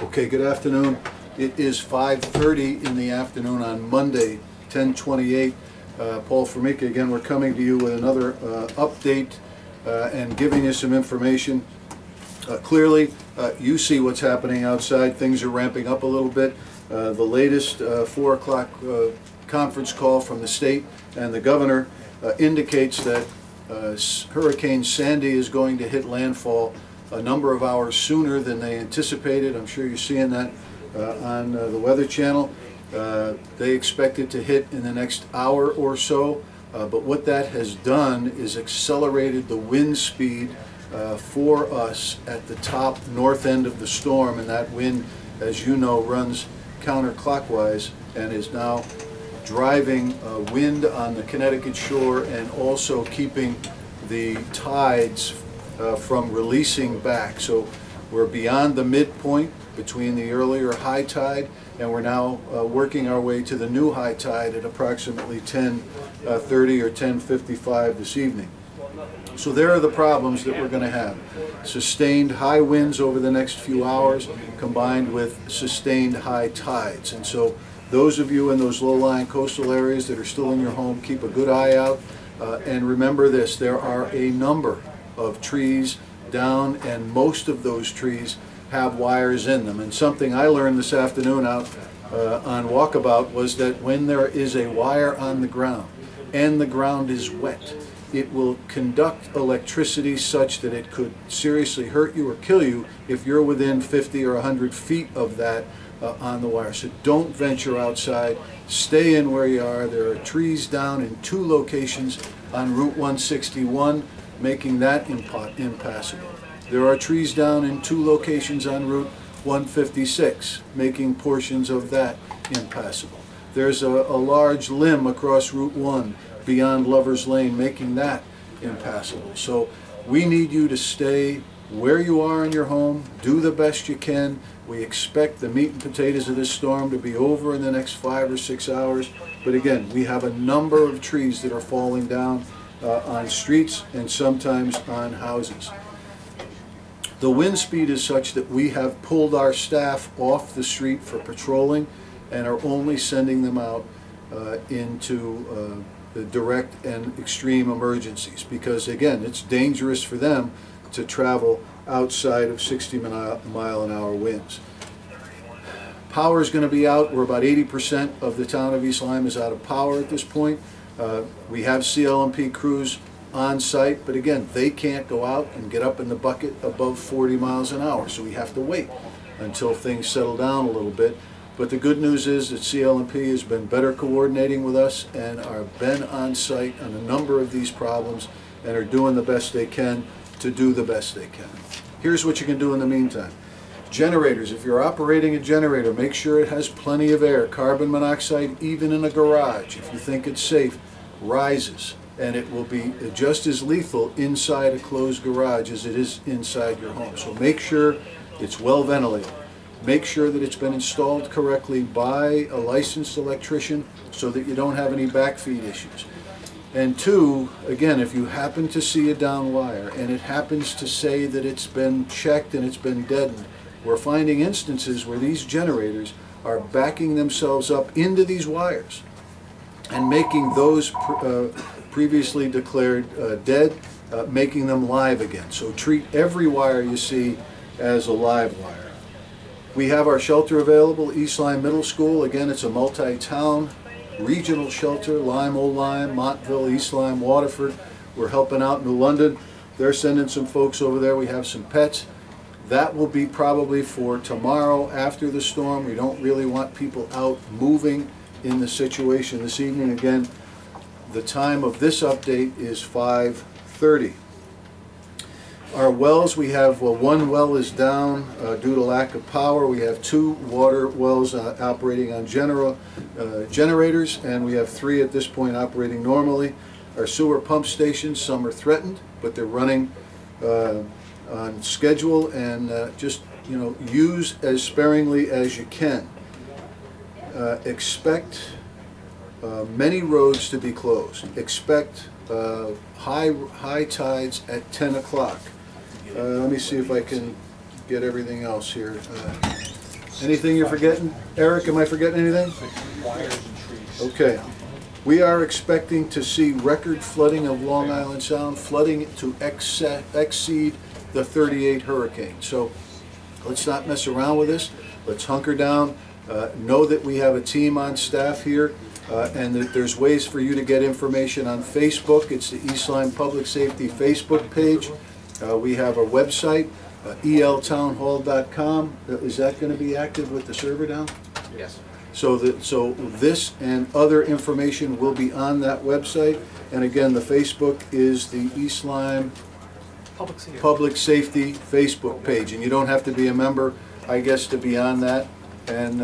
Okay, good afternoon. It is 5:30 in the afternoon on Monday, 10/28. Paul Formica again. We're coming to you with another update and giving you some information. Clearly, you see what's happening outside. Things are ramping up a little bit. The latest 4 o'clock conference call from the state and the governor indicates that Hurricane Sandy is going to hit landfall a number of hours sooner than they anticipated. I'm sure you're seeing that on the Weather Channel. They expect it to hit in the next hour or so, but what that has done is accelerated the wind speed for us at the top north end of the storm, and that wind, as you know, runs counterclockwise and is now driving wind on the Connecticut shore and also keeping the tides from releasing back. So we're beyond the midpoint between the earlier high tide, and we're now working our way to the new high tide at approximately 10:30 or 10:55 this evening. So there are the problems that we're going to have. Sustained high winds over the next few hours combined with sustained high tides. And so those of you in those low-lying coastal areas that are still in your home, keep a good eye out. And remember this, there are a number of trees down, and most of those trees have wires in them. And something I learned this afternoon out on walkabout was that when there is a wire on the ground and the ground is wet, it will conduct electricity such that it could seriously hurt you or kill you if you're within 50 or 100 feet of that on the wire. So don't venture outside. Stay in where you are. There are trees down in 2 locations on Route 161, making that impassable. There are trees down in 2 locations on Route 156, making portions of that impassable. There's a large limb across Route 1 beyond Lover's Lane, making that impassable. So we need you to stay where you are in your home, do the best you can. We expect the meat and potatoes of this storm to be over in the next 5 or 6 hours. But again, we have a number of trees that are falling down on streets and sometimes on houses. The wind speed is such that we have pulled our staff off the street for patrolling and are only sending them out into the direct and extreme emergencies, because again, it's dangerous for them to travel outside of 60-mile-an-hour winds. Power is going to be out. We're about 80% of the town of East Lyme is out of power at this point. We have CLMP crews on site, but again, they can't go out and get up in the bucket above 40 miles an hour, so we have to wait until things settle down a little bit. But the good news is that CLMP has been better coordinating with us and are been on site on a number of these problems and are doing the best they can to do the best they can. Here's what you can do in the meantime. Generators, if you're operating a generator, make sure it has plenty of air. Carbon monoxide, even in a garage, if you think it's safe, rises, and it will be just as lethal inside a closed garage as it is inside your home. So make sure it's well ventilated. Make sure that it's been installed correctly by a licensed electrician so that you don't have any backfeed issues. And 2, again, if you happen to see a down wire and it happens to say that it's been checked and it's been deadened, we're finding instances where these generators are backing themselves up into these wires and making those previously declared dead, making them live again. So treat every wire you see as a live wire. We have our shelter available, East Lyme Middle School. Again, it's a multi-town regional shelter, Lyme, Old Lyme, Montville, East Lyme, Waterford. We're helping out New London. They're sending some folks over there. We have some pets. That will be probably for tomorrow after the storm. We don't really want people out moving in the situation this evening. Again, the time of this update is 5:30. Our wells, we have 1 well is down due to lack of power. We have 2 water wells operating on generators, and we have 3 at this point operating normally. Our sewer pump stations, some are threatened, but they're running on schedule, and just use as sparingly as you can. Expect many roads to be closed. Expect high tides at 10 o'clock. Let me see if I can get everything else here. Anything you're forgetting? Eric, am I forgetting anything? Okay. We are expecting to see record flooding of Long Island Sound, flooding to exceed the 38 hurricane. So let's not mess around with this. Let's hunker down. Know that we have a team on staff here and that there's ways for you to get information on Facebook. It's the East Lyme Public Safety Facebook page. We have a website, eltownhall.com. Is that going to be active with the server down? Yes. So this and other information will be on that website. And again, the Facebook is the East Lyme Public Safety Facebook page. And you don't have to be a member, I guess, to be on that. And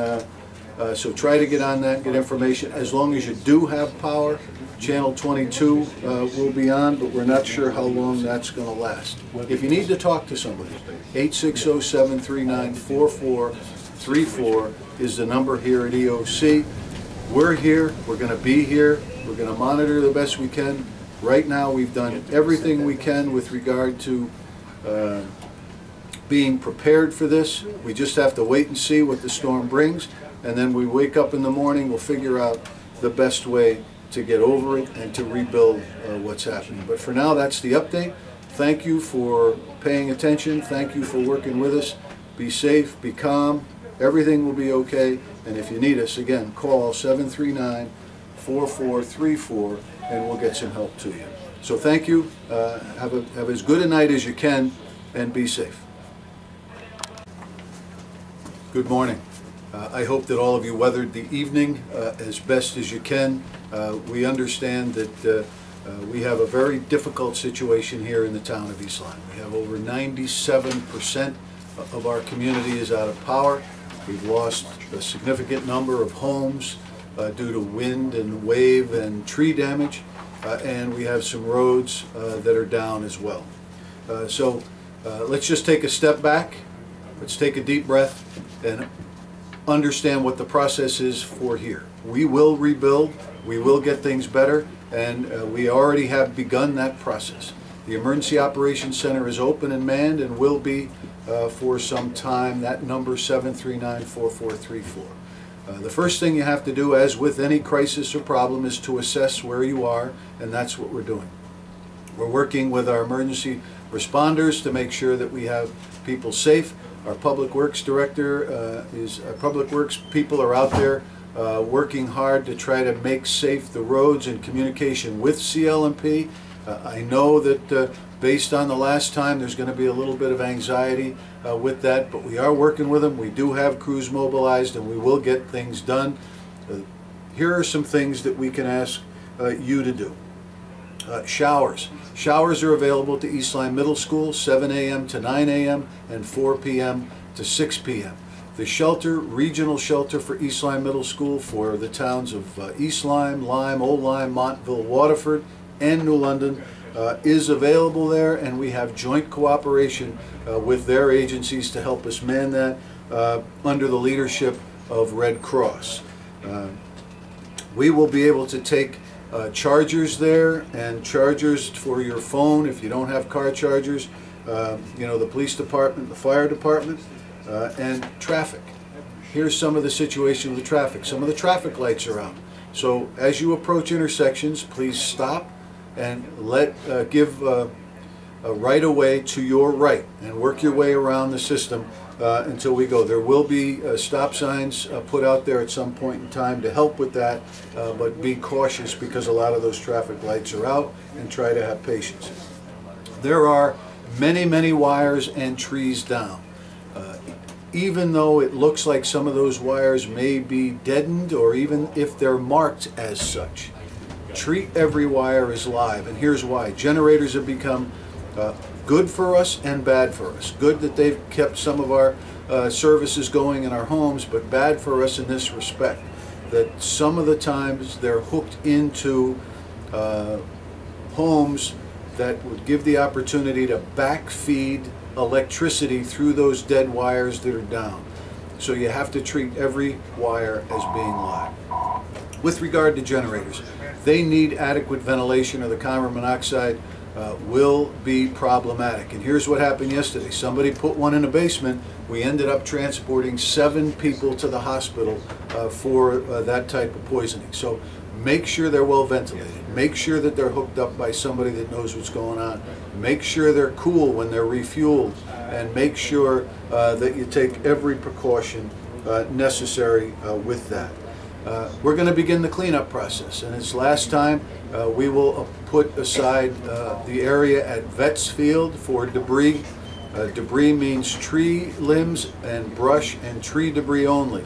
so try to get on that, get information. As long as you do have power, Channel 22 will be on, but we're not sure how long that's going to last. If you need to talk to somebody, 860-739-4434 is the number here at EOC. We're here, we're going to be here, we're going to monitor the best we can. Right now we've done everything we can with regard to being prepared for this. We just have to wait and see what the storm brings, and then we wake up in the morning, we'll figure out the best way to get over it and to rebuild what's happening. But for now, that's the update. Thank you for paying attention. Thank you for working with us. Be safe, be calm. Everything will be okay. And if you need us, again, call 739-4434 and we'll get some help to you. So thank you. Have as good a night as you can and be safe. Good morning. I hope that all of you weathered the evening as best as you can. We understand that we have a very difficult situation here in the town of East Lyme. We have over 97% of our community is out of power. We've lost a significant number of homes due to wind and wave and tree damage, and we have some roads that are down as well. So let's just take a step back. Let's take a deep breath and understand what the process is for here. We will rebuild, we will get things better, and we already have begun that process. The Emergency Operations Center is open and manned and will be for some time. That number 739-4434. The first thing you have to do, as with any crisis or problem, is to assess where you are, and that's what we're doing. We're working with our emergency responders to make sure that we have people safe. Our Public Works Director our Public Works people are out there working hard to try to make safe the roads in communication with CLMP. I know that based on the last time, there's going to be a little bit of anxiety with that, but we are working with them. We do have crews mobilized and we will get things done. Here are some things that we can ask you to do. Showers. Showers are available to East Lyme Middle School, 7 a.m. to 9 a.m. and 4 p.m. to 6 p.m. The shelter, regional shelter for East Lyme Middle School for the towns of East Lyme, Lyme, Old Lyme, Montville, Waterford, and New London is available there, and we have joint cooperation with their agencies to help us man that under the leadership of Red Cross. We will be able to take chargers there and chargers for your phone if you don't have car chargers, you know, the police department, the fire department, and traffic. Here's some of the situation with the traffic. Some of the traffic lights are out. So as you approach intersections, please stop and give a right of way to your right and work your way around the system until we go. There will be stop signs put out there at some point in time to help with that, but be cautious because a lot of those traffic lights are out, and try to have patience. There are many, many wires and trees down. Even though it looks like some of those wires may be deadened, or even if they're marked as such, treat every wire as live, and here's why. Generators have become good for us and bad for us. Good that they've kept some of our services going in our homes, but bad for us in this respect, that some of the times they're hooked into homes that would give the opportunity to backfeed electricity through those dead wires that are down. So you have to treat every wire as being live. With regard to generators, they need adequate ventilation or the carbon monoxide will be problematic. And here's what happened yesterday. Somebody put one in the basement. We ended up transporting 7 people to the hospital for that type of poisoning. So make sure they're well ventilated. Make sure that they're hooked up by somebody that knows what's going on. Make sure they're cool when they're refueled, and make sure that you take every precaution necessary with that. We're going to begin the cleanup process, and it's last time we will put aside the area at Vets Field for debris. Debris means tree limbs and brush and tree debris only.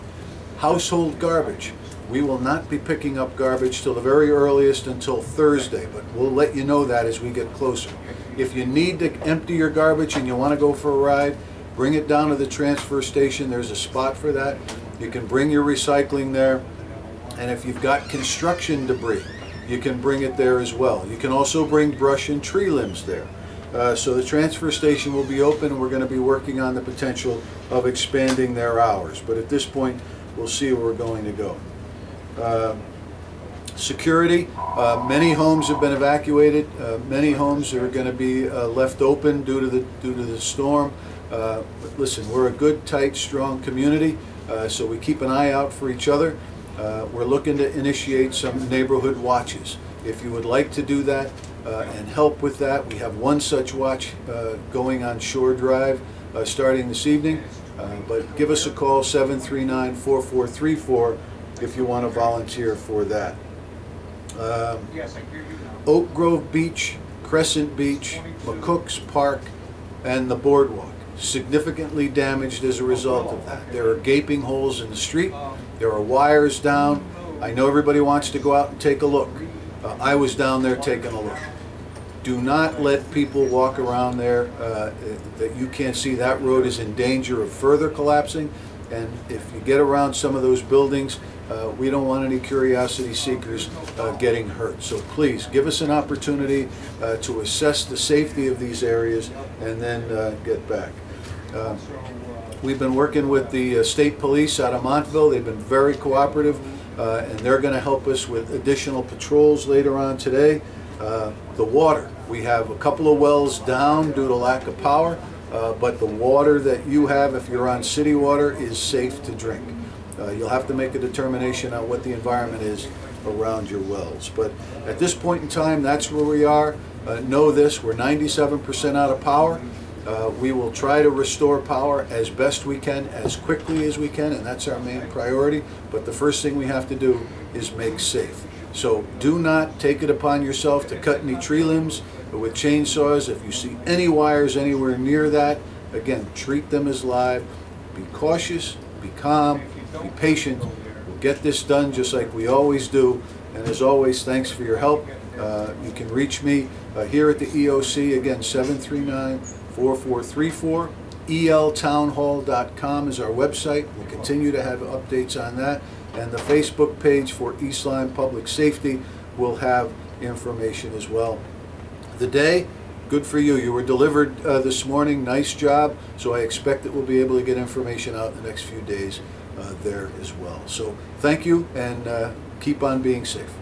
Household garbage. We will not be picking up garbage till the very earliest until Thursday, but we'll let you know that as we get closer. If you need to empty your garbage and you want to go for a ride, bring it down to the transfer station. There's a spot for that. You can bring your recycling there. And if you've got construction debris, you can bring it there as well. You can also bring brush and tree limbs there. So the transfer station will be open, and we're going to be working on the potential of expanding their hours. But at this point, we'll see where we're going to go. Security, many homes have been evacuated. Many homes are going to be left open due to the storm. But listen, we're a good, tight, strong community, so we keep an eye out for each other. We're looking to initiate some neighborhood watches. If you would like to do that and help with that, we have one such watch going on Shore Drive starting this evening. But give us a call, 739-4434, if you want to volunteer for that. Oak Grove Beach, Crescent Beach, McCook's Park, and the boardwalk significantly damaged as a result of that. There are gaping holes in the street. There are wires down. I know everybody wants to go out and take a look. I was down there taking a look. Do not let people walk around there that you can't see. That road is in danger of further collapsing. And if you get around some of those buildings, we don't want any curiosity seekers getting hurt. So please give us an opportunity to assess the safety of these areas and then get back. We've been working with the state police out of Montville. They've been very cooperative, and they're going to help us with additional patrols later on today. The water, we have a couple of wells down due to lack of power, but the water that you have, if you're on city water, is safe to drink. You'll have to make a determination on what the environment is around your wells. But at this point in time, that's where we are. Know this, we're 97% out of power. We will try to restore power as best we can, as quickly as we can, and that's our main priority. But the first thing we have to do is make safe. So do not take it upon yourself to cut any tree limbs with chainsaws. If you see any wires anywhere near that, again, treat them as live. Be cautious, be calm, be patient. We'll get this done just like we always do. And as always, thanks for your help. You can reach me here at the EOC, again, 739-4434. eltownhall.com is our website. We'll continue to have updates on that. And the Facebook page for East Lyme Public Safety will have information as well. The day, good for you. You were delivered this morning. Nice job. So I expect that we'll be able to get information out in the next few days there as well. So thank you, and keep on being safe.